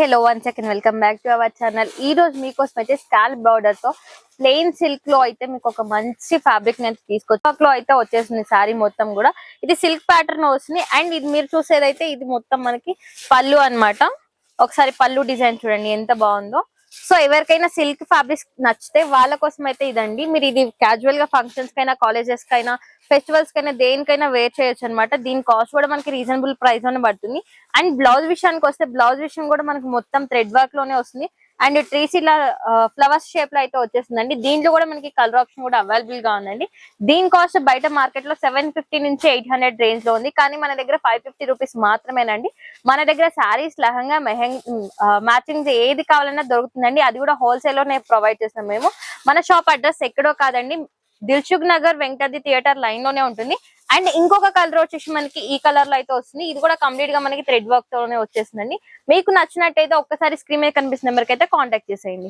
Hello one second welcome back to our channel. ఈ రోజు మీకోసం అయితే స్కాల్ప్ బార్డర్ తో ప్లెయిన్ సిల్క్ లో అయితే మీకు ఒక మంచి ఫ్యాబ్రిక్ ని తీసుకొచ్చి లో అయితే వచ్చేసింది. సారీ మొత్తం కూడా ఇది సిల్క్ ప్యాటర్న్ వస్తుంది. అండ్ ఇది మీరు చూసేదైతే ఇది మొత్తం మనకి పళ్ళు అన్నమాట. ఒకసారి పళ్ళు డిజైన్ చూడండి ఎంత బాగుందో. సో ఎవరికైనా సిల్క్ ఫ్యాబ్రిక్స్ నచ్చితే వాళ్ళ కోసం అయితే ఇదండి. మీరు ఇది క్యాజువల్ గా ఫంక్షన్స్ కైనా, కాలేజెస్ కైనా, ఫెస్టివల్స్ కైనా దేనికైనా వేర్ చేయొచ్చు అనమాట. దీని కాస్ట్ కూడా మనకి రీజనబుల్ ప్రైస్ లోనే పడుతుంది. అండ్ బ్లౌజ్ విషయానికి వస్తే బ్లౌజ్ విషయం కూడా మనకి మొత్తం థ్రెడ్ వర్క్ లోనే వస్తుంది. అండ్ ట్రీస్ ఇలా ఫ్లవర్స్ షేప్ లో అయితే వచ్చేస్తుందండి. దీంట్లో కూడా మనకి కలర్ ఆప్షన్ కూడా అవైలబుల్ గా ఉందండి. దీని కాస్ట్ బయట మార్కెట్ లో 750 నుంచి 800 రేంజ్ లో ఉంది. కానీ మన దగ్గర 550 రూపీస్ మాత్రమేనండి. మన దగ్గర శారీస్, లెహంగా, మ్యాచింగ్ ఏది కావాలన్నా దొరుకుతుందండి. అది కూడా హోల్సేల్ లోనే ప్రొవైడ్ చేస్తాం మేము. మన షాప్ అడ్రస్ ఎక్కడో కాదండి, దిల్సుఖ్ నగర్ వెంకటాద్రి థియేటర్ లైన్ లోనే ఉంటుంది. అండ్ ఇంకొక కలర్ వచ్చేసి మనకి ఈ కలర్ లో అయితే వస్తుంది. ఇది కూడా కంప్లీట్ గా మనకి థ్రెడ్ వర్క్ తోనే వచ్చేస్తుందండి. మీకు నచ్చినట్టయితే ఒక్కసారి స్క్రీన్ మీద కనిపిస్తున్న నెంబర్కి అయితే కాంటాక్ట్ చేసేయండి.